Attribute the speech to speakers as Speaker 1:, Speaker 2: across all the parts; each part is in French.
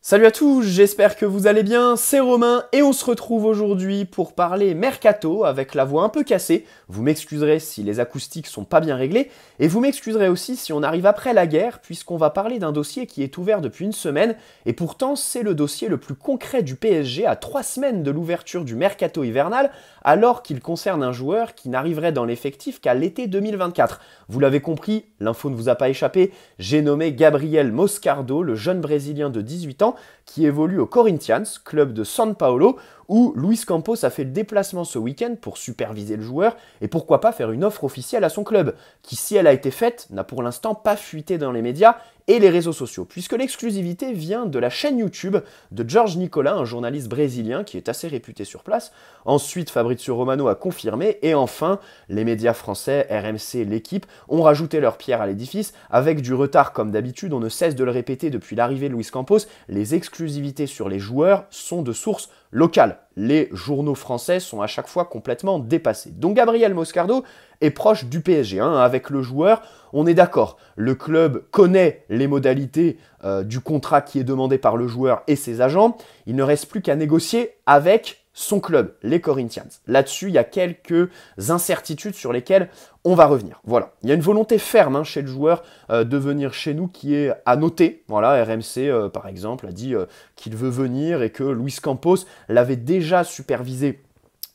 Speaker 1: Salut à tous, j'espère que vous allez bien, c'est Romain et on se retrouve aujourd'hui pour parler mercato avec la voix un peu cassée. Vous m'excuserez si les acoustiques sont pas bien réglées et vous m'excuserez aussi si on arrive après la guerre puisqu'on va parler d'un dossier qui est ouvert depuis une semaine et pourtant c'est le dossier le plus concret du PSG à 3 semaines de l'ouverture du mercato hivernal alors qu'il concerne un joueur qui n'arriverait dans l'effectif qu'à l'été 2024. Vous l'avez compris, l'info ne vous a pas échappé, j'ai nommé Gabriel Moscardo, le jeune Brésilien de 18 ans, qui évolue au Corinthians, club de São Paulo, où Luis Campos a fait le déplacement ce week-end pour superviser le joueur et pourquoi pas faire une offre officielle à son club, qui si elle a été faite, n'a pour l'instant pas fuité dans les médias et les réseaux sociaux, puisque l'exclusivité vient de la chaîne YouTube de Jorge Nicola, un journaliste brésilien qui est assez réputé sur place. Ensuite, Fabrizio Romano a confirmé, et enfin, les médias français, RMC, l'équipe, ont rajouté leur pierre à l'édifice, avec du retard comme d'habitude, on ne cesse de le répéter depuis l'arrivée de Luis Campos, les exclusivités sur les joueurs sont de sources locales. Les journaux français sont à chaque fois complètement dépassés. Donc Gabriel Moscardo est proche du PSG, avec le joueur, on est d'accord. Le club connaît les modalités du contrat qui est demandé par le joueur et ses agents. Il ne reste plus qu'à négocier avec son club, les Corinthians. Là-dessus, il y a quelques incertitudes sur lesquelles on va revenir. Voilà, il y a une volonté ferme chez le joueur de venir chez nous qui est à noter. Voilà, RMC, par exemple, a dit qu'il veut venir et que Luis Campos l'avait déjà supervisé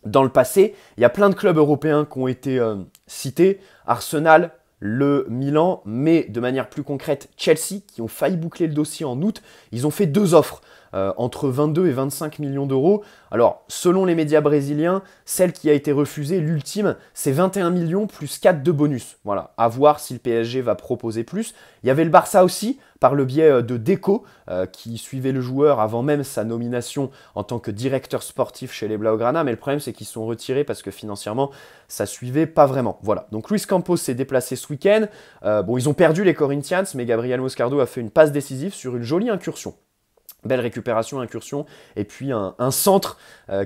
Speaker 1: dans le passé. Il y a plein de clubs européens qui ont été cités. Arsenal, le Milan, mais de manière plus concrète, Chelsea, qui ont failli boucler le dossier en août. Ils ont fait deux offres. Entre 22 et 25 millions d'euros. Alors, selon les médias brésiliens, celle qui a été refusée, l'ultime, c'est 21 millions plus 4 de bonus. Voilà, à voir si le PSG va proposer plus. Il y avait le Barça aussi, par le biais de Deco, qui suivait le joueur avant même sa nomination en tant que directeur sportif chez les Blaugrana, mais le problème c'est qu'ils se sont retirés parce que financièrement, ça suivait pas vraiment. Voilà, donc Luis Campos s'est déplacé ce week-end. Bon, ils ont perdu les Corinthians, mais Gabriel Moscardo a fait une passe décisive sur une jolie incursion. Belle récupération, incursion, et puis un centre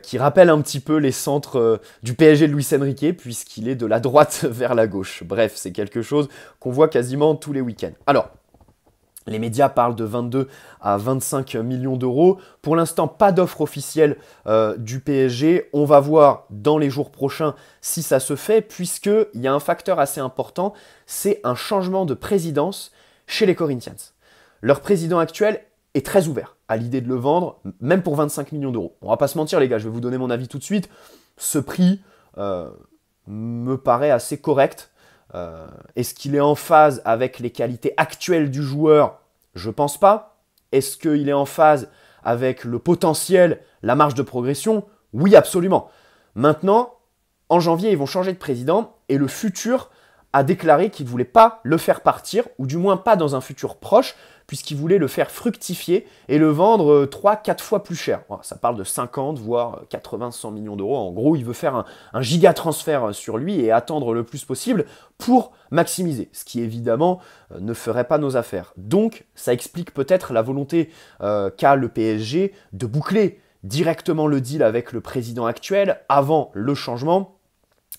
Speaker 1: qui rappelle un petit peu les centres du PSG de Luis Enrique, puisqu'il est de la droite vers la gauche. Bref, c'est quelque chose qu'on voit quasiment tous les week-ends. Alors, les médias parlent de 22 à 25 millions d'euros. Pour l'instant, pas d'offre officielle du PSG. On va voir dans les jours prochains si ça se fait, puisqu'il y a un facteur assez important, c'est un changement de présidence chez les Corinthians. Leur président actuel est très ouvert à l'idée de le vendre, même pour 25 millions d'euros. On va pas se mentir les gars, je vais vous donner mon avis tout de suite. Ce prix me paraît assez correct. Est-ce qu'il est en phase avec les qualités actuelles du joueur? Je pense pas. Est-ce qu'il est en phase avec le potentiel, la marge de progression? Oui, absolument. Maintenant, en janvier, ils vont changer de président et le futur a déclaré qu'il ne voulait pas le faire partir, ou du moins pas dans un futur proche, puisqu'il voulait le faire fructifier et le vendre 3-4 fois plus cher. Voilà, ça parle de 50, voire 80, 100 millions d'euros. En gros, il veut faire un giga transfert sur lui et attendre le plus possible pour maximiser, ce qui évidemment ne ferait pas nos affaires. Donc, ça explique peut-être la volonté qu'a le PSG de boucler directement le deal avec le président actuel avant le changement.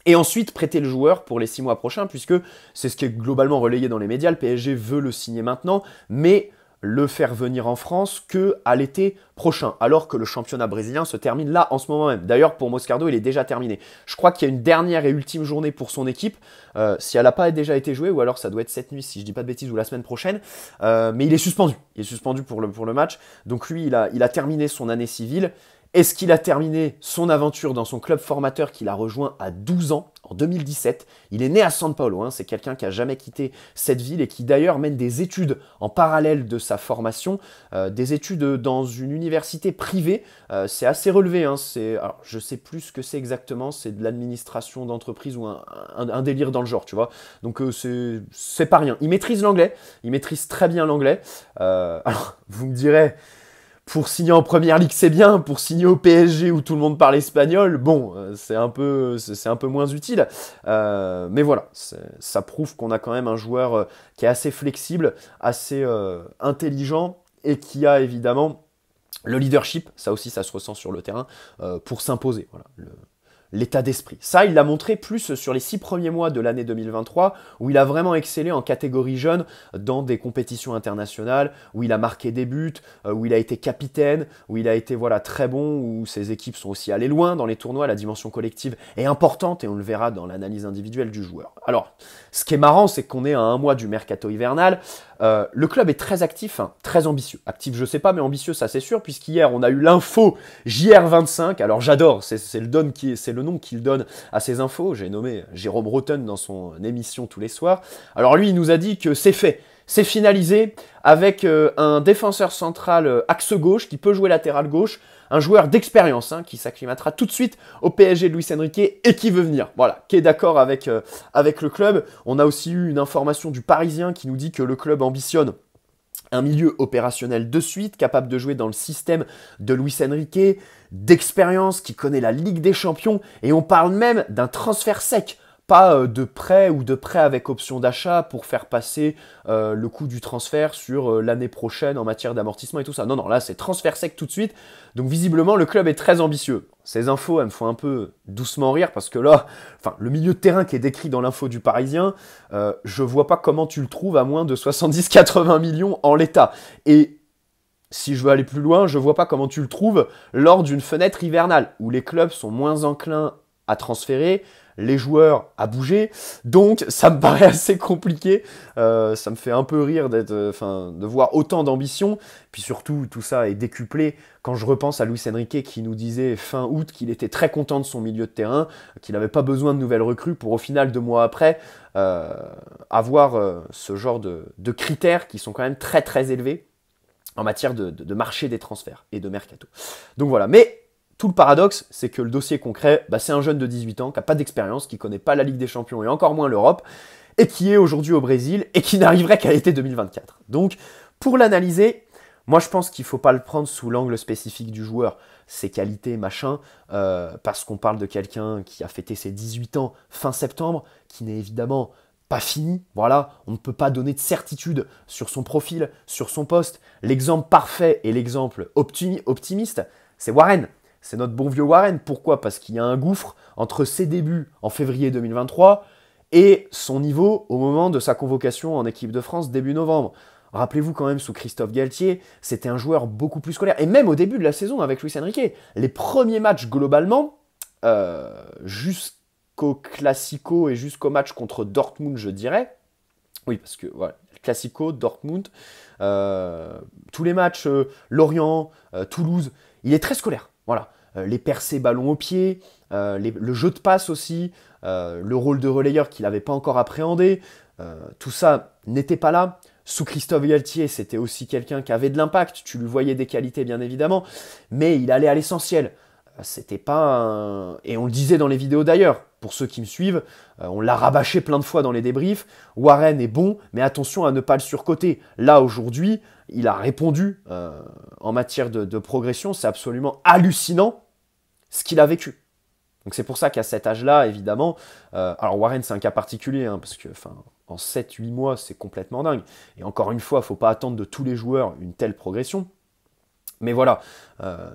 Speaker 1: Et ensuite, prêter le joueur pour les 6 mois prochains, puisque c'est ce qui est globalement relayé dans les médias. Le PSG veut le signer maintenant, mais le faire venir en France qu'à l'été prochain, alors que le championnat brésilien se termine là en ce moment même. D'ailleurs, pour Moscardo, il est déjà terminé. Je crois qu'il y a une dernière et ultime journée pour son équipe, si elle n'a pas déjà été jouée, ou alors ça doit être cette nuit, si je ne dis pas de bêtises, ou la semaine prochaine. Mais il est suspendu. Il est suspendu pour le match. Donc lui, il a terminé son année civile. Est-ce qu'il a terminé son aventure dans son club formateur qu'il a rejoint à 12 ans, en 2017? Il est né à São Paulo, c'est quelqu'un qui n'a jamais quitté cette ville et qui d'ailleurs mène des études en parallèle de sa formation, des études dans une université privée. C'est assez relevé, alors, je ne sais plus ce que c'est exactement, c'est de l'administration d'entreprise ou un délire dans le genre, tu vois. Donc c'est pas rien. Il maîtrise l'anglais, il maîtrise très bien l'anglais. Alors, vous me direz... Pour signer en première ligue, c'est bien. Pour signer au PSG où tout le monde parle espagnol, bon, c'est un peu moins utile. Mais voilà, ça prouve qu'on a quand même un joueur qui est assez flexible, assez intelligent et qui a évidemment le leadership. Ça aussi, ça se ressent sur le terrain pour s'imposer. Voilà. l'état d'esprit. Ça, il l'a montré plus sur les 6 premiers mois de l'année 2023, où il a vraiment excellé en catégorie jeune dans des compétitions internationales, où il a marqué des buts, où il a été capitaine, où il a été voilà, très bon, où ses équipes sont aussi allées loin dans les tournois. La dimension collective est importante et on le verra dans l'analyse individuelle du joueur. Alors, ce qui est marrant, c'est qu'on est à un mois du mercato hivernal. Le club est très actif, hein, très ambitieux. Actif, je sais pas, mais ambitieux, ça c'est sûr, puisqu'hier, on a eu l'info JR25. Alors, j'adore, c'est le nom qu'il donne à ses infos. J'ai nommé Jérôme Rotten dans son émission tous les soirs. Alors, lui, il nous a dit que c'est fait. C'est finalisé avec un défenseur central axe gauche qui peut jouer latéral gauche, un joueur d'expérience hein, qui s'acclimatera tout de suite au PSG de Luis Enrique et qui veut venir. Voilà, qui est d'accord avec le club. On a aussi eu une information du Parisien qui nous dit que le club ambitionne un milieu opérationnel de suite, capable de jouer dans le système de Luis Enrique, d'expérience, qui connaît la Ligue des Champions, et on parle même d'un transfert sec. Pas de prêt ou de prêt avec option d'achat pour faire passer le coût du transfert sur l'année prochaine en matière d'amortissement et tout ça. Non, non, là c'est transfert sec tout de suite. Donc visiblement le club est très ambitieux. Ces infos, elles me font un peu doucement rire parce que là, enfin le milieu de terrain qui est décrit dans l'info du Parisien, je vois pas comment tu le trouves à moins de 70-80 millions en l'état. Et si je veux aller plus loin, je vois pas comment tu le trouves lors d'une fenêtre hivernale où les clubs sont moins enclins à transférer, les joueurs à bouger, donc ça me paraît assez compliqué, ça me fait un peu rire de voir autant d'ambition, puis surtout tout ça est décuplé quand je repense à Luis Enrique qui nous disait fin août qu'il était très content de son milieu de terrain, qu'il n'avait pas besoin de nouvelles recrues pour au final 2 mois après avoir ce genre de critères qui sont quand même très très élevés en matière de marché des transferts et de mercato. Donc voilà, mais tout le paradoxe, c'est que le dossier concret, c'est un jeune de 18 ans qui n'a pas d'expérience, qui ne connaît pas la Ligue des Champions et encore moins l'Europe, et qui est aujourd'hui au Brésil et qui n'arriverait qu'à l'été 2024. Donc, pour l'analyser, moi je pense qu'il ne faut pas le prendre sous l'angle spécifique du joueur, ses qualités, machin, parce qu'on parle de quelqu'un qui a fêté ses 18 ans fin septembre, qui n'est évidemment pas fini, voilà, on ne peut pas donner de certitude sur son profil, sur son poste. L'exemple parfait et l'exemple optimiste, c'est Warren. C'est notre bon vieux Warren. Pourquoi? Parce qu'il y a un gouffre entre ses débuts en février 2023 et son niveau au moment de sa convocation en équipe de France début novembre. Rappelez-vous quand même, sous Christophe Galtier, c'était un joueur beaucoup plus scolaire. Et même au début de la saison avec Luis Enrique, les premiers matchs globalement, jusqu'au Classico et jusqu'au match contre Dortmund, je dirais. Oui, parce que voilà, Classico, Dortmund, tous les matchs, Lorient, Toulouse, il est très scolaire. Voilà, les percées ballon au pied, le jeu de passe aussi, le rôle de relayeur qu'il n'avait pas encore appréhendé, tout ça n'était pas là. Sous Christophe Galtier, c'était aussi quelqu'un qui avait de l'impact, tu lui voyais des qualités bien évidemment, mais il allait à l'essentiel. C'était pas Et on le disait dans les vidéos d'ailleurs, pour ceux qui me suivent, on l'a rabâché plein de fois dans les débriefs, Warren est bon, mais attention à ne pas le surcoter. Là, aujourd'hui, il a répondu en matière de progression, c'est absolument hallucinant ce qu'il a vécu. Donc c'est pour ça qu'à cet âge-là, évidemment, alors Warren c'est un cas particulier, hein, parce que en 7-8 mois, c'est complètement dingue. Et encore une fois, il ne faut pas attendre de tous les joueurs une telle progression. Mais voilà,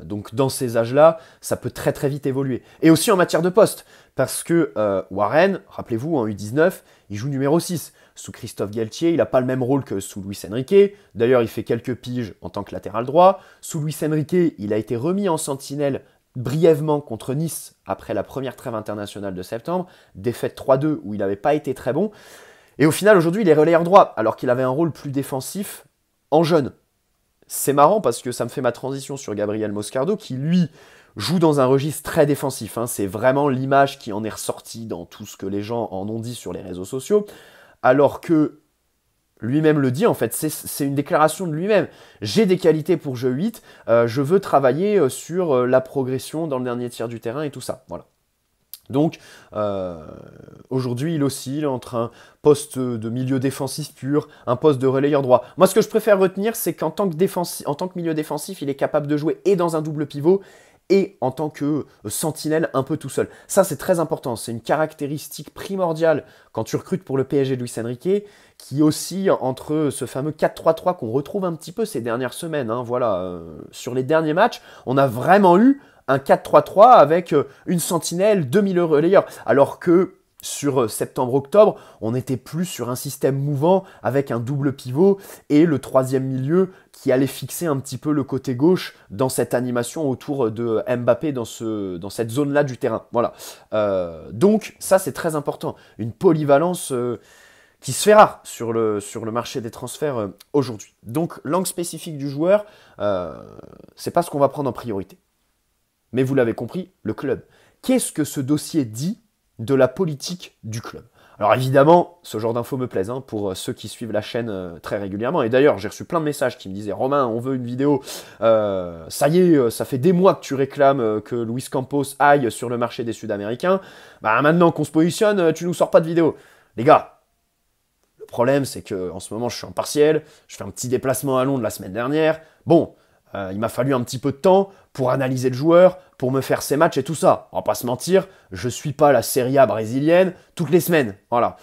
Speaker 1: donc dans ces âges-là, ça peut très très vite évoluer. Et aussi en matière de poste, parce que Warren, rappelez-vous, en U19, il joue numéro 6. Sous Christophe Galtier, il n'a pas le même rôle que sous Luis Enrique. D'ailleurs, il fait quelques piges en tant que latéral droit. Sous Luis Enrique, il a été remis en sentinelle brièvement contre Nice après la première trêve internationale de septembre. Défaite 3-2 où il n'avait pas été très bon. Et au final, aujourd'hui, il est relayeur droit, alors qu'il avait un rôle plus défensif en jeune. C'est marrant parce que ça me fait ma transition sur Gabriel Moscardo qui, lui, joue dans un registre très défensif. Hein. C'est vraiment l'image qui en est ressortie dans tout ce que les gens en ont dit sur les réseaux sociaux. Alors que lui-même le dit, en fait, c'est une déclaration de lui-même. J'ai des qualités pour jeu 8, je veux travailler sur la progression dans le dernier tiers du terrain et tout ça. Voilà. Donc, aujourd'hui, il oscille entre un poste de milieu défensif pur, un poste de relayeur droit. Moi, ce que je préfère retenir, c'est qu'en tant que milieu défensif, il est capable de jouer et dans un double pivot et en tant que sentinelle un peu tout seul. Ça, c'est très important. C'est une caractéristique primordiale quand tu recrutes pour le PSG de Luis Enrique, qui oscille entre ce fameux 4-3-3 qu'on retrouve un petit peu ces dernières semaines. Hein, voilà, sur les derniers matchs, on a vraiment eu un 4-3-3 avec une sentinelle, 2000 relayeurs. Alors que sur septembre-octobre, on était plus sur un système mouvant avec un double pivot et le troisième milieu qui allait fixer un petit peu le côté gauche dans cette animation autour de Mbappé dans cette zone-là du terrain. Voilà. Donc ça, c'est très important. Une polyvalence qui se fait rare sur le marché des transferts aujourd'hui. Donc l'angle spécifique du joueur, c'est pas ce qu'on va prendre en priorité. Mais vous l'avez compris, le club. Qu'est-ce que ce dossier dit de la politique du club? Alors évidemment, ce genre d'infos me plaisent pour ceux qui suivent la chaîne très régulièrement. Et d'ailleurs, j'ai reçu plein de messages qui me disaient « Romain, on veut une vidéo. Ça y est, ça fait des mois que tu réclames que Luis Campos aille sur le marché des Sud-Américains. Bah maintenant qu'on se positionne, tu nous sors pas de vidéo. » Les gars, le problème, c'est qu'en ce moment, je suis en partiel. Je fais un petit déplacement à Londres la semaine dernière. Bon, il m'a fallu un petit peu de temps pour analyser le joueur, pour me faire ses matchs et tout ça. On va pas se mentir, je suis pas la Serie A brésilienne toutes les semaines. Voilà.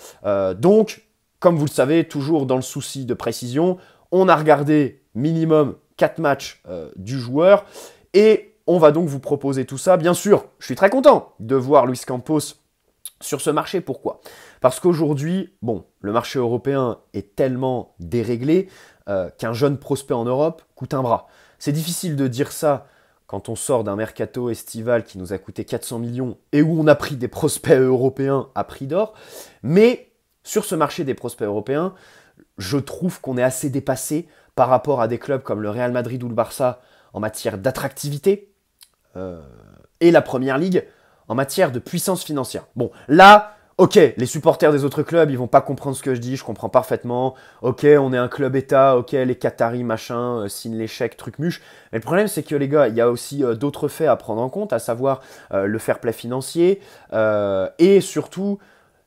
Speaker 1: Donc, comme vous le savez, toujours dans le souci de précision, on a regardé minimum 4 matchs du joueur et on va donc vous proposer tout ça. Bien sûr, je suis très content de voir Luis Campos sur ce marché. Pourquoi? Parce qu'aujourd'hui, bon, le marché européen est tellement déréglé qu'un jeune prospect en Europe coûte un bras. C'est difficile de dire ça quand on sort d'un mercato estival qui nous a coûté 400 millions et où on a pris des prospects européens à prix d'or. Mais sur ce marché des prospects européens, je trouve qu'on est assez dépassé par rapport à des clubs comme le Real Madrid ou le Barça en matière d'attractivité et la Première Ligue en matière de puissance financière. Bon, là, ok, les supporters des autres clubs, ils vont pas comprendre ce que je dis, je comprends parfaitement. Ok, on est un club État, ok, les Qataris, machin, signent les chèques, truc muche. Mais le problème, c'est que les gars, il y a aussi d'autres faits à prendre en compte, à savoir le fair play financier et surtout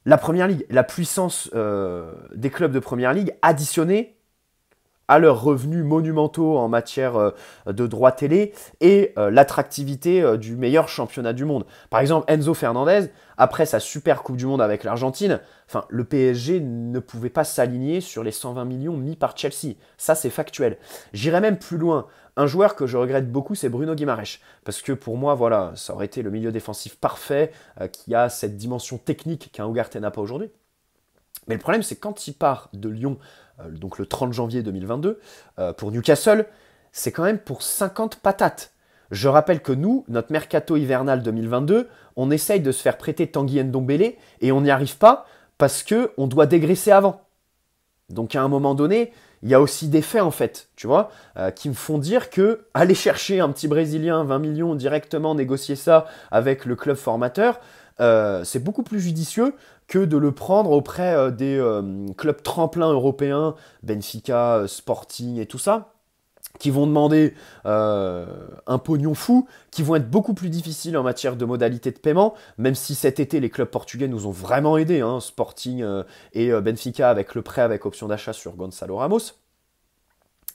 Speaker 1: la Première Ligue, la puissance des clubs de Première Ligue additionnée à leurs revenus monumentaux en matière de droits télé et l'attractivité du meilleur championnat du monde. Par exemple, Enzo Fernandez, après sa super Coupe du Monde avec l'Argentine, le PSG ne pouvait pas s'aligner sur les 120 millions mis par Chelsea. Ça, c'est factuel. J'irais même plus loin. Un joueur que je regrette beaucoup, c'est Bruno Guimaraes. Parce que pour moi, voilà, ça aurait été le milieu défensif parfait qui a cette dimension technique qu'un Ugarte n'a pas aujourd'hui. Mais le problème, c'est quand il part de Lyon, donc le 30 janvier 2022, pour Newcastle, c'est quand même pour 50 patates. Je rappelle que nous, notre mercato hivernal 2022, on essaye de se faire prêter Tanguy Ndombele et on n'y arrive pas parce qu'on doit dégraisser avant. Donc à un moment donné, il y a aussi des faits en fait, tu vois, qui me font dire que aller chercher un petit Brésilien, 20 millions directement, négocier ça avec le club formateur, c'est beaucoup plus judicieux que de le prendre auprès des clubs tremplins européens, Benfica, Sporting et tout ça, qui vont demander un pognon fou, qui vont être beaucoup plus difficiles en matière de modalité de paiement, même si cet été, les clubs portugais nous ont vraiment aidés, Sporting et Benfica avec le prêt avec option d'achat sur Gonçalo Ramos.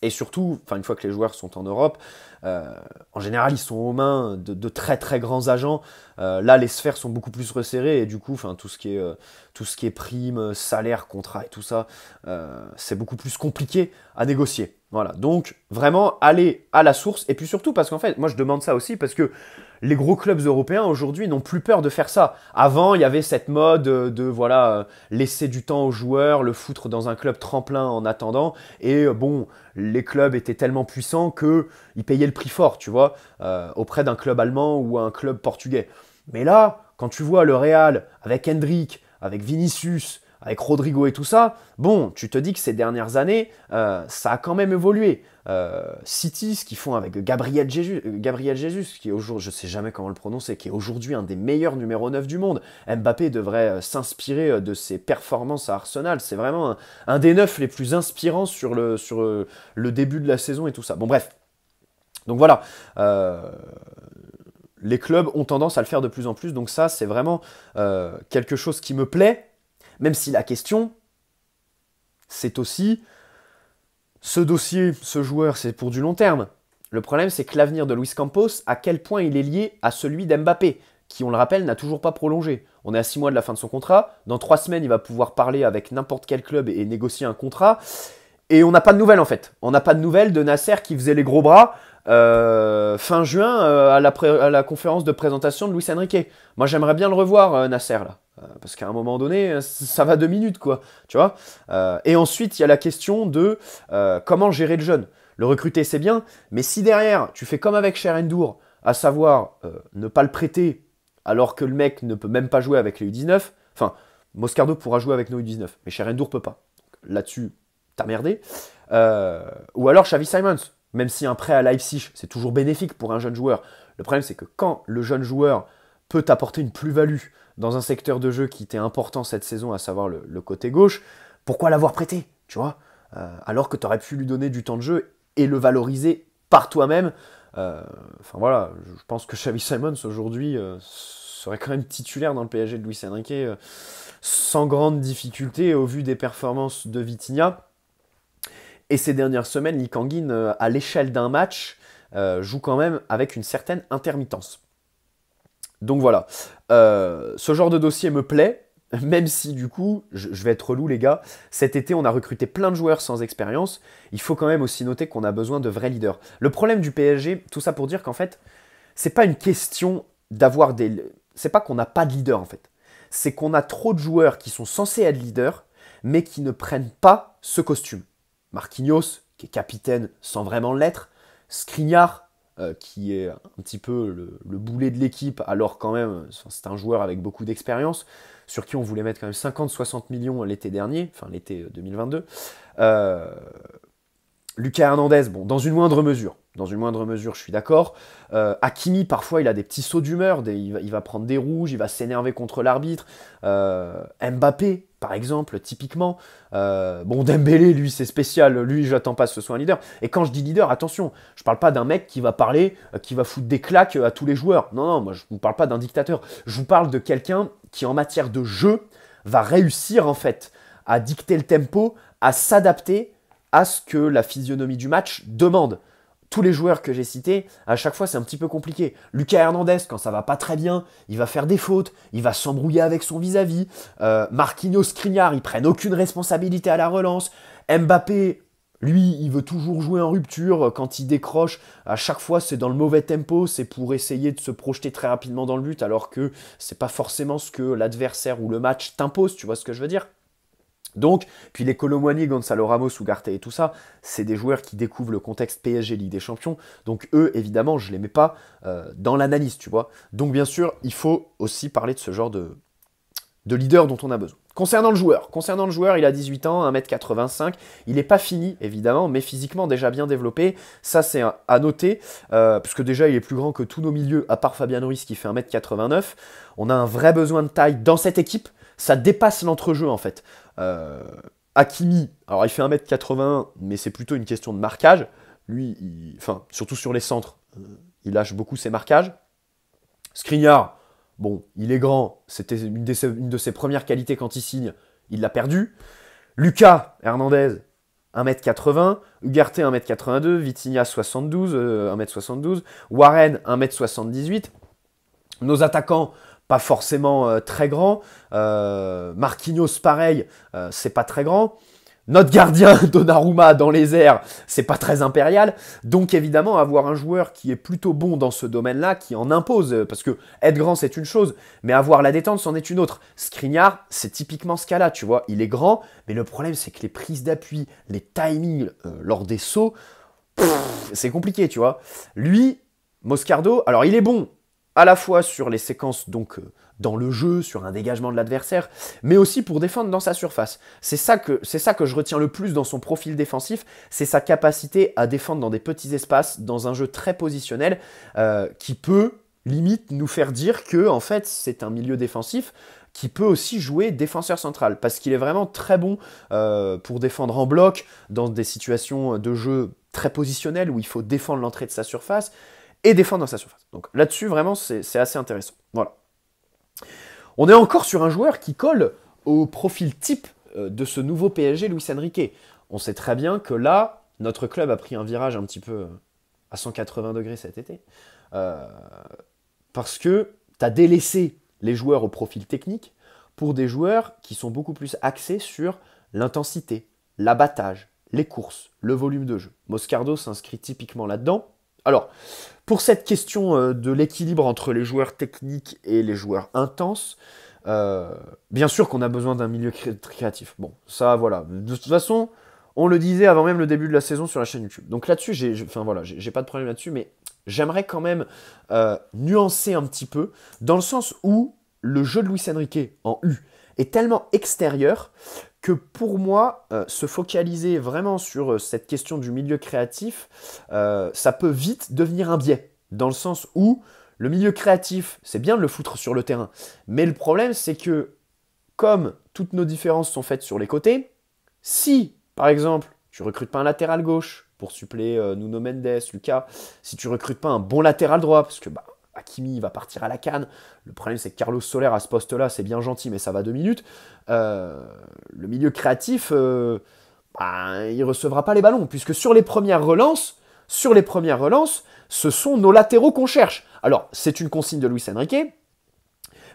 Speaker 1: Et surtout, une fois que les joueurs sont en Europe, en général, ils sont aux mains de très très grands agents. Là, les sphères sont beaucoup plus resserrées et du coup, tout ce qui est prime, salaire, contrat et tout ça, c'est beaucoup plus compliqué à négocier. Voilà, donc vraiment aller à la source. Et puis surtout parce qu'en fait, moi je demande ça aussi parce que les gros clubs européens aujourd'hui n'ont plus peur de faire ça. Avant, il y avait cette mode de laisser du temps aux joueurs, le foutre dans un club tremplin en attendant. Et les clubs étaient tellement puissants qu'ils payaient le prix fort, tu vois, auprès d'un club allemand ou un club portugais. Mais là, quand tu vois le Real avec Endrick, avec Vinicius, avec Rodrigo et tout ça, tu te dis que ces dernières années, ça a quand même évolué. City, ce qu'ils font avec Gabriel Jesus, qui est aujourd'hui, je ne sais jamais comment le prononcer, qui est aujourd'hui un des meilleurs numéro 9 du monde. Mbappé devrait s'inspirer de ses performances à Arsenal. C'est vraiment un des 9 les plus inspirants sur le début de la saison et tout ça. Bon, bref. Donc voilà. Les clubs ont tendance à le faire de plus en plus. Donc ça, c'est vraiment quelque chose qui me plaît. Même si la question, c'est aussi, ce dossier, ce joueur, c'est pour du long terme. Le problème, c'est que l'avenir de Luis Campos, à quel point il est lié à celui d'Mbappé, qui, on le rappelle, n'a toujours pas prolongé. On est à 6 mois de la fin de son contrat. Dans 3 semaines, il va pouvoir parler avec n'importe quel club et négocier un contrat. Et on n'a pas de nouvelles, en fait. On n'a pas de nouvelles de Nasser qui faisait les gros bras fin juin à la conférence de présentation de Luis Enrique. Moi, j'aimerais bien le revoir, Nasser, là. Parce qu'à un moment donné, ça va 2 minutes, quoi. Tu vois. Et ensuite, il y a la question de comment gérer le jeune. Le recruter, c'est bien, mais si derrière, tu fais comme avec Cher N'Dour, à savoir ne pas le prêter alors que le mec ne peut même pas jouer avec les U19, enfin, Moscardo pourra jouer avec nos U19, mais Cher N'Dour peut pas. Là-dessus, t'as merdé. Ou alors Xavi Simons, même si un prêt à Leipzig, c'est toujours bénéfique pour un jeune joueur. Le problème, c'est que quand le jeune joueur peut t'apporter une plus-value dans un secteur de jeu qui était important cette saison, à savoir le côté gauche, pourquoi l'avoir prêté, tu vois, alors que tu aurais pu lui donner du temps de jeu et le valoriser par toi-même. Enfin voilà, je pense que Xavi Simons aujourd'hui serait quand même titulaire dans le PSG de Luis Enrique sans grande difficulté au vu des performances de Vitinha. Et ces dernières semaines, Lee Kang-in, à l'échelle d'un match, joue quand même avec une certaine intermittence. Donc voilà, ce genre de dossier me plaît, même si du coup, je vais être relou les gars, cet été on a recruté plein de joueurs sans expérience, il faut quand même aussi noter qu'on a besoin de vrais leaders. Le problème du PSG, tout ça pour dire qu'en fait, c'est pas une question d'avoir des... C'est pas qu'on n'a pas de leader en fait, c'est qu'on a trop de joueurs qui sont censés être leaders, mais qui ne prennent pas ce costume. Marquinhos, qui est capitaine sans vraiment l'être, Skriniar, qui est un petit peu le boulet de l'équipe, alors quand même, c'est un joueur avec beaucoup d'expérience, sur qui on voulait mettre quand même 50-60 millions l'été dernier, enfin l'été 2022. Lucas Hernandez, bon, dans une moindre mesure. Dans une moindre mesure, je suis d'accord. Hakimi, parfois, il a des petits sauts d'humeur. Il va prendre des rouges, il va s'énerver contre l'arbitre. Mbappé, par exemple, typiquement. Bon, Dembélé, lui, c'est spécial. Lui, j'attends pas que ce soit un leader. Et quand je dis leader, attention, je parle pas d'un mec qui va parler, qui va foutre des claques à tous les joueurs. Non, non, moi, je vous parle pas d'un dictateur. Je vous parle de quelqu'un qui, en matière de jeu, va réussir, en fait, à dicter le tempo, à s'adapter à ce que la physionomie du match demande. Tous les joueurs que j'ai cités, à chaque fois c'est un petit peu compliqué. Lucas Hernandez, quand ça va pas très bien, il va faire des fautes, il va s'embrouiller avec son vis-à-vis. Marquinhos, Skriniar, ils prennent aucune responsabilité à la relance. Mbappé, lui, il veut toujours jouer en rupture. Quand il décroche, à chaque fois c'est dans le mauvais tempo, c'est pour essayer de se projeter très rapidement dans le but, alors que c'est pas forcément ce que l'adversaire ou le match t'impose, tu vois ce que je veux dire ? Donc, puis les Kolo Muani, Gonzalo Ramos, Ugarte et tout ça, c'est des joueurs qui découvrent le contexte PSG Ligue des Champions. Donc eux, évidemment, je ne les mets pas dans l'analyse, tu vois. Donc bien sûr, il faut aussi parler de ce genre de leader dont on a besoin. Concernant le joueur, il a 18 ans, 1m85. Il n'est pas fini, évidemment, mais physiquement déjà bien développé. Ça, c'est à noter, puisque déjà, il est plus grand que tous nos milieux, à part Fabian Ruiz qui fait 1m89. On a un vrai besoin de taille dans cette équipe. Ça dépasse l'entrejeu, en fait. Hakimi, alors il fait 1m81, mais c'est plutôt une question de marquage. Lui, enfin, surtout sur les centres, il lâche beaucoup ses marquages. Skriniar, bon, il est grand, c'était une de ses premières qualités quand il signe, il l'a perdu. Lucas Hernandez, 1m80, Ugarte 1m82, Vitinha 1m72, Warren 1m78. Nos attaquants, pas forcément très grands. Marquinhos, pareil, c'est pas très grand. Notre gardien, Donnarumma, dans les airs, c'est pas très impérial. Donc évidemment, avoir un joueur qui est plutôt bon dans ce domaine-là, qui en impose, parce que être grand, c'est une chose, mais avoir la détente, c'en est une autre. Skriniar, c'est typiquement ce cas-là, tu vois. Il est grand, mais le problème, c'est que les prises d'appui, les timings lors des sauts, c'est compliqué, tu vois. Lui, Moscardo, alors il est bon, à la fois sur les séquences donc dans le jeu, sur un dégagement de l'adversaire, mais aussi pour défendre dans sa surface. C'est ça que je retiens le plus dans son profil défensif, c'est sa capacité à défendre dans des petits espaces, dans un jeu très positionnel, qui peut limite nous faire dire que en fait c'est un milieu défensif qui peut aussi jouer défenseur central, parce qu'il est vraiment très bon pour défendre en bloc, dans des situations de jeu très positionnelles, où il faut défendre l'entrée de sa surface, et défendre dans sa surface. Donc là-dessus, vraiment, c'est assez intéressant. Voilà. On est encore sur un joueur qui colle au profil type de ce nouveau PSG Luis Enrique. On sait très bien que là, notre club a pris un virage un petit peu à 180 degrés cet été, parce que tu as délaissé les joueurs au profil technique pour des joueurs qui sont beaucoup plus axés sur l'intensité, l'abattage, les courses, le volume de jeu. Moscardo s'inscrit typiquement là-dedans. Alors, pour cette question de l'équilibre entre les joueurs techniques et les joueurs intenses, bien sûr qu'on a besoin d'un milieu créatif. Bon, ça, voilà. De toute façon, on le disait avant même le début de la saison sur la chaîne YouTube. Donc là-dessus, j'ai pas de problème là-dessus, mais j'aimerais quand même nuancer un petit peu, dans le sens où le jeu de Luis Enrique en U est tellement extérieur que pour moi, se focaliser vraiment sur cette question du milieu créatif, ça peut vite devenir un biais, dans le sens où le milieu créatif, c'est bien de le foutre sur le terrain, mais le problème, c'est que comme toutes nos différences sont faites sur les côtés, si, par exemple, tu recrutes pas un latéral gauche pour suppléer Nuno Mendes, Lucas, si tu recrutes pas un bon latéral droit, parce que Hakimi va partir à la CAN, le problème c'est que Carlos Soler à ce poste-là, c'est bien gentil, mais ça va 2 minutes, le milieu créatif, il recevra pas les ballons, puisque sur les premières relances, ce sont nos latéraux qu'on cherche. Alors, c'est une consigne de Luis Enrique,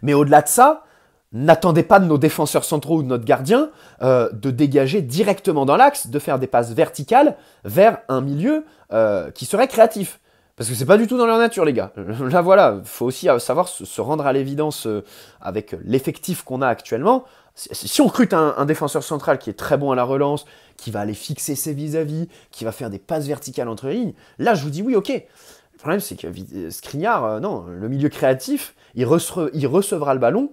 Speaker 1: mais au-delà de ça, n'attendez pas de nos défenseurs centraux ou de notre gardien de dégager directement dans l'axe, de faire des passes verticales vers un milieu qui serait créatif. Parce que c'est pas du tout dans leur nature, les gars. Là, voilà, il faut aussi savoir se rendre à l'évidence avec l'effectif qu'on a actuellement. Si on recrute un défenseur central qui est très bon à la relance, qui va aller fixer ses vis-à-vis, qui va faire des passes verticales entre les lignes, là, je vous dis oui, ok. Le problème, c'est que Skriniar, non, le milieu créatif, il recevra le ballon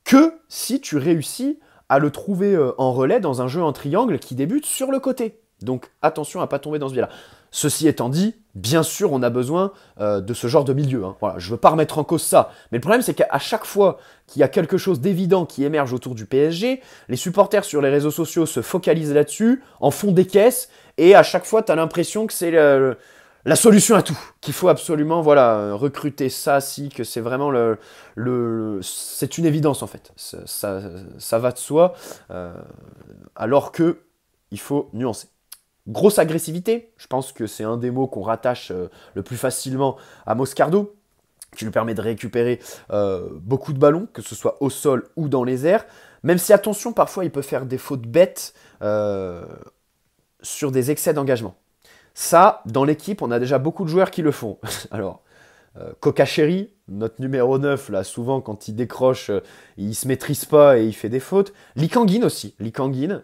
Speaker 1: que si tu réussis à le trouver en relais dans un jeu en triangle qui débute sur le côté. Donc attention à ne pas tomber dans ce biais-là. Ceci étant dit, bien sûr, on a besoin de ce genre de milieu. Hein. Voilà, je ne veux pas remettre en cause ça. Mais le problème, c'est qu'à chaque fois qu'il y a quelque chose d'évident qui émerge autour du PSG, les supporters sur les réseaux sociaux se focalisent là-dessus, en font des caisses, et à chaque fois, tu as l'impression que c'est la solution à tout. Qu'il faut absolument recruter ça, que c'est vraiment c'est une évidence en fait. Ça va de soi, alors que il faut nuancer. Grosse agressivité, je pense que c'est un des mots qu'on rattache le plus facilement à Moscardo, qui lui permet de récupérer beaucoup de ballons, que ce soit au sol ou dans les airs, même si, attention, parfois il peut faire des fautes bêtes sur des excès d'engagement. Ça, dans l'équipe, on a déjà beaucoup de joueurs qui le font. Alors, Kokacheri, notre numéro 9, là, souvent quand il décroche, il se maîtrise pas et il fait des fautes. Lee Kangin aussi,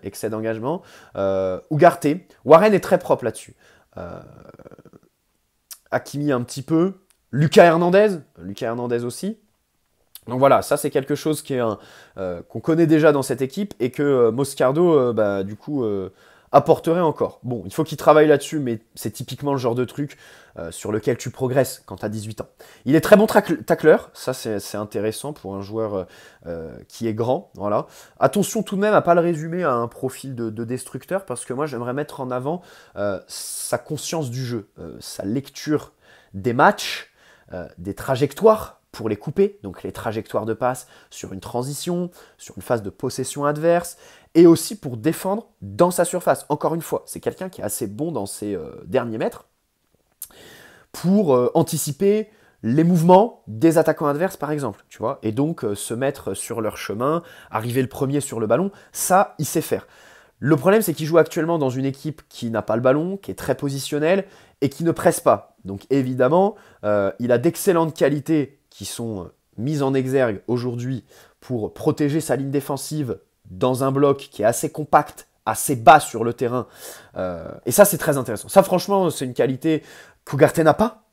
Speaker 1: excès d'engagement. Ugarte, Warren est très propre là-dessus. Hakimi un petit peu. Lucas Hernandez aussi. Donc voilà, ça c'est quelque chose qu'on connaît déjà dans cette équipe et que Moscardo, apporterait encore. Bon, il faut qu'il travaille là-dessus, mais c'est typiquement le genre de truc sur lequel tu progresses quand tu as 18 ans. Il est très bon tacleur, ça c'est intéressant pour un joueur qui est grand. Voilà. Attention tout de même à ne pas le résumer à un profil de destructeur, parce que moi j'aimerais mettre en avant sa conscience du jeu, sa lecture des matchs, des trajectoires pour les couper, donc les trajectoires de passe sur une transition, sur une phase de possession adverse, et aussi pour défendre dans sa surface. Encore une fois, c'est quelqu'un qui est assez bon dans ses derniers mètres pour anticiper les mouvements des attaquants adverses, par exemple, tu vois, et donc se mettre sur leur chemin, arriver le premier sur le ballon, ça, il sait faire. Le problème, c'est qu'il joue actuellement dans une équipe qui n'a pas le ballon, qui est très positionnelle et qui ne presse pas. Donc évidemment, il a d'excellentes qualités qui sont mises en exergue aujourd'hui pour protéger sa ligne défensive dans un bloc qui est assez compact, assez bas sur le terrain. Et ça, c'est très intéressant. Ça, franchement, c'est une qualité qu'Ugarte n'a pas.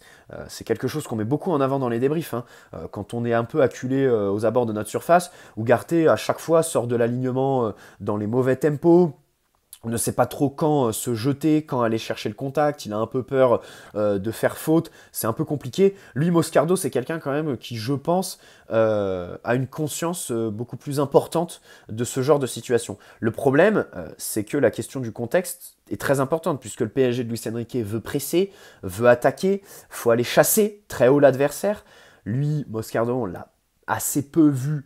Speaker 1: C'est quelque chose qu'on met beaucoup en avant dans les débriefs. Hein. Quand on est un peu acculé aux abords de notre surface, Ugarte, à chaque fois, sort de l'alignement dans les mauvais tempos. On ne sait pas trop quand se jeter, quand aller chercher le contact. Il a un peu peur de faire faute. C'est un peu compliqué. Lui, Moscardo, c'est quelqu'un quand même qui, je pense, a une conscience beaucoup plus importante de ce genre de situation. Le problème, c'est que la question du contexte est très importante, puisque le PSG de Luis Enrique veut presser, veut attaquer, faut aller chasser très haut l'adversaire. Lui, Moscardo, on l'a assez peu vu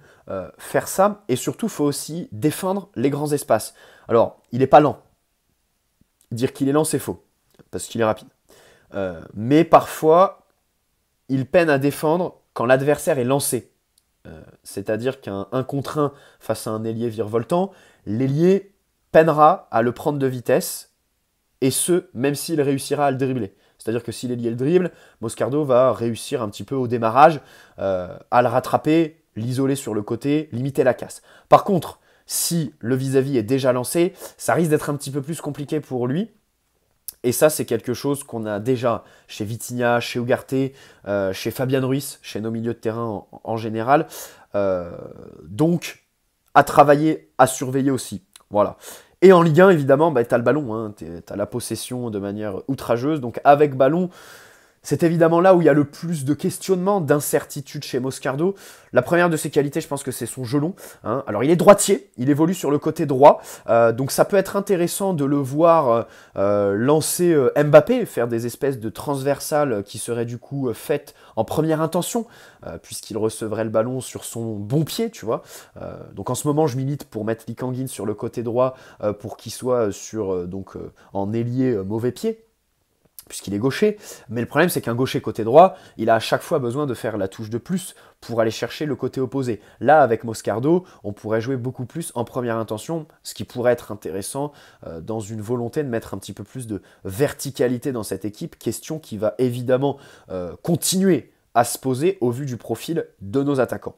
Speaker 1: faire ça. Et surtout, il faut aussi défendre les grands espaces. Alors, il n'est pas lent. Dire qu'il est lent, c'est faux, parce qu'il est rapide. Mais parfois, il peine à défendre quand l'adversaire est lancé. C'est-à-dire qu'un 1 contre 1 face à un ailier virevoltant, l'ailier peinera à le prendre de vitesse, et ce, même s'il réussira à le dribbler. C'est-à-dire que s'il est lié le dribble, Moscardo va réussir un petit peu au démarrage à le rattraper, l'isoler sur le côté, limiter la casse. Par contre, si le vis-à-vis est déjà lancé, ça risque d'être un petit peu plus compliqué pour lui. Et ça, c'est quelque chose qu'on a déjà chez Vitinha, chez Ugarte, chez Fabian Ruiz, chez nos milieux de terrain en général. Donc, à travailler, à surveiller aussi. Voilà. Et en Ligue 1, évidemment, bah, tu as le ballon, hein, tu as la possession de manière outrageuse. Donc, avec ballon, c'est évidemment là où il y a le plus de questionnements, d'incertitudes chez Moscardo. La première de ses qualités, je pense que c'est son gelon. Hein. Alors, il est droitier, il évolue sur le côté droit. Donc, ça peut être intéressant de le voir lancer Mbappé, faire des espèces de transversales qui seraient du coup faites en première intention, puisqu'il recevrait le ballon sur son bon pied, tu vois. Donc, en ce moment, je milite pour mettre Lee Kang-in sur le côté droit pour qu'il soit en ailier mauvais pied, puisqu'il est gaucher, mais le problème c'est qu'un gaucher côté droit, il a à chaque fois besoin de faire la touche de plus pour aller chercher le côté opposé. Là, avec Moscardo, on pourrait jouer beaucoup plus en première intention, ce qui pourrait être intéressant dans une volonté de mettre un petit peu plus de verticalité dans cette équipe, question qui va évidemment continuer à se poser au vu du profil de nos attaquants.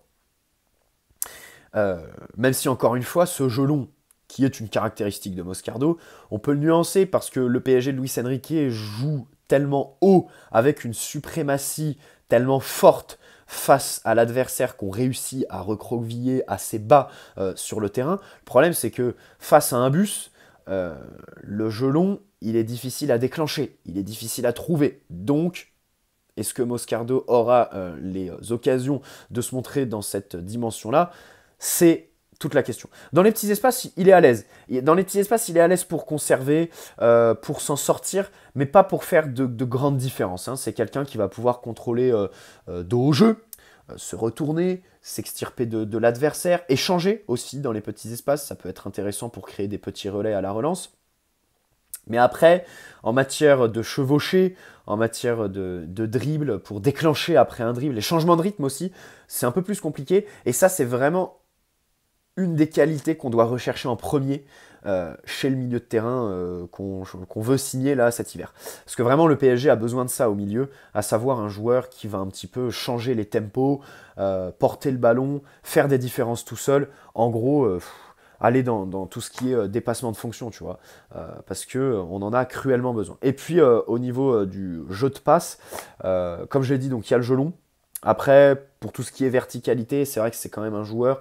Speaker 1: Même si encore une fois, ce jeu long, qui est une caractéristique de Moscardo, on peut le nuancer parce que le PSG de Luis Enrique joue tellement haut, avec une suprématie tellement forte face à l'adversaire qu'on réussit à recroqueviller assez bas sur le terrain. Le problème, c'est que face à un bus, le jeu long, il est difficile à déclencher, il est difficile à trouver. Donc, est-ce que Moscardo aura les occasions de se montrer dans cette dimension-là? C'est toute la question. Dans les petits espaces, il est à l'aise. Dans les petits espaces, il est à l'aise pour conserver, pour s'en sortir, mais pas pour faire de grandes différences. Hein. C'est quelqu'un qui va pouvoir contrôler dos au jeu, se retourner, s'extirper de l'adversaire, échanger aussi dans les petits espaces. Ça peut être intéressant pour créer des petits relais à la relance. Mais après, en matière de chevaucher, en matière de dribble, pour déclencher après un dribble, les changements de rythme aussi, c'est un peu plus compliqué. Et ça, c'est vraiment une des qualités qu'on doit rechercher en premier chez le milieu de terrain qu'on veut signer là cet hiver. Parce que vraiment le PSG a besoin de ça au milieu, à savoir un joueur qui va un petit peu changer les tempos, porter le ballon, faire des différences tout seul, en gros aller dans tout ce qui est dépassement de fonction, tu vois, parce qu'on en a cruellement besoin. Et puis au niveau du jeu de passe, comme je l'ai dit, donc il y a le jeu long. Après, pour tout ce qui est verticalité, c'est vrai que c'est quand même un joueur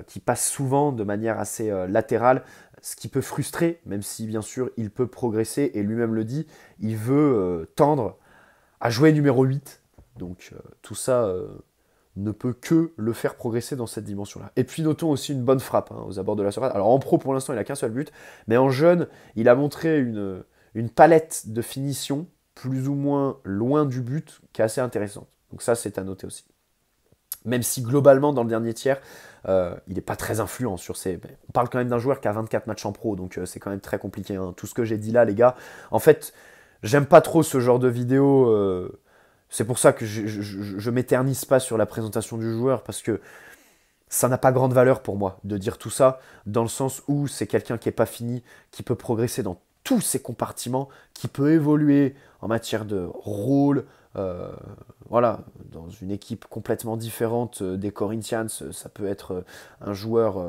Speaker 1: qui passe souvent de manière assez latérale, ce qui peut frustrer, même si bien sûr il peut progresser, et lui-même le dit, il veut tendre à jouer numéro 8. Donc tout ça ne peut que le faire progresser dans cette dimension-là. Et puis notons aussi une bonne frappe hein, aux abords de la surface. Alors en pro pour l'instant il n'a qu'un seul but, mais en jeune il a montré une palette de finition plus ou moins loin du but qui est assez intéressante. Donc ça c'est à noter aussi. Même si globalement dans le dernier tiers, il n'est pas très influent sur ces... On parle quand même d'un joueur qui a 24 matchs en pro, donc c'est quand même très compliqué. Hein. Tout ce que j'ai dit là les gars, en fait, j'aime pas trop ce genre de vidéo... C'est pour ça que je m'éternise pas sur la présentation du joueur, parce que ça n'a pas grande valeur pour moi de dire tout ça, dans le sens où c'est quelqu'un qui n'est pas fini, qui peut progresser dans tous ses compartiments, qui peut évoluer en matière de rôle, voilà, dans une équipe complètement différente des Corinthians, ça peut être un joueur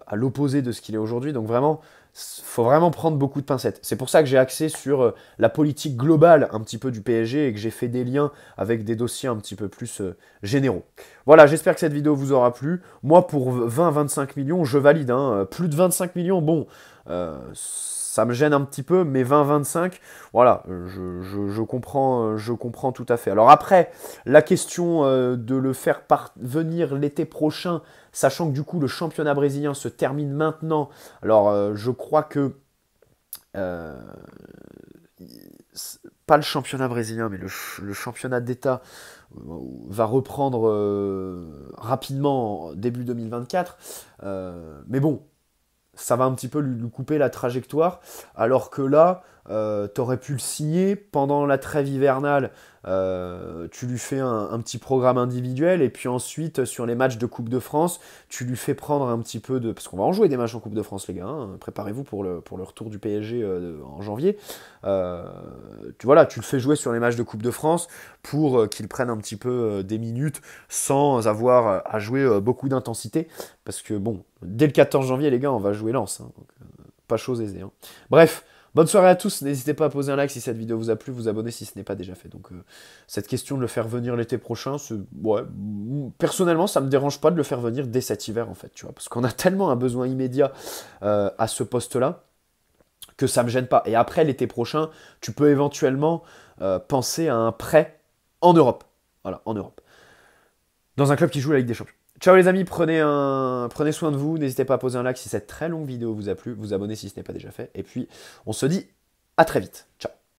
Speaker 1: à l'opposé de ce qu'il est aujourd'hui, donc vraiment... faut vraiment prendre beaucoup de pincettes. C'est pour ça que j'ai axé sur la politique globale un petit peu du PSG et que j'ai fait des liens avec des dossiers un petit peu plus généraux. Voilà, j'espère que cette vidéo vous aura plu. Moi, pour 20-25 millions, je valide. Hein. Plus de 25 millions, bon, ça me gêne un petit peu, mais 20-25, voilà, je comprends tout à fait. Alors après, la question de le faire parvenir l'été prochain, sachant que du coup le championnat brésilien se termine maintenant, alors je crois que, pas le championnat brésilien, mais le championnat d'État va reprendre rapidement début 2024, mais bon, ça va un petit peu lui couper la trajectoire, alors que là, t'aurais pu le signer pendant la trêve hivernale. Tu lui fais un petit programme individuel et puis ensuite sur les matchs de Coupe de France, tu lui fais prendre un petit peu de... Parce qu'on va en jouer des matchs en Coupe de France les gars, hein. Préparez-vous pour le retour du PSG en janvier. Voilà, tu le fais jouer sur les matchs de Coupe de France pour qu'il prenne un petit peu des minutes sans avoir à jouer beaucoup d'intensité. Parce que bon, dès le 14 janvier les gars, on va jouer Lens. Hein, donc, pas chose aisée. Hein. Bref. Bonne soirée à tous, n'hésitez pas à poser un like si cette vidéo vous a plu, vous abonner si ce n'est pas déjà fait. Donc cette question de le faire venir l'été prochain, ouais, personnellement ça me dérange pas de le faire venir dès cet hiver en fait, tu vois, parce qu'on a tellement un besoin immédiat à ce poste-là que ça me gêne pas. Et après l'été prochain, tu peux éventuellement penser à un prêt en Europe, voilà, en Europe, dans un club qui joue la Ligue des Champions. Ciao les amis, prenez soin de vous, n'hésitez pas à poser un like si cette très longue vidéo vous a plu, vous abonner si ce n'est pas déjà fait, et puis on se dit à très vite. Ciao.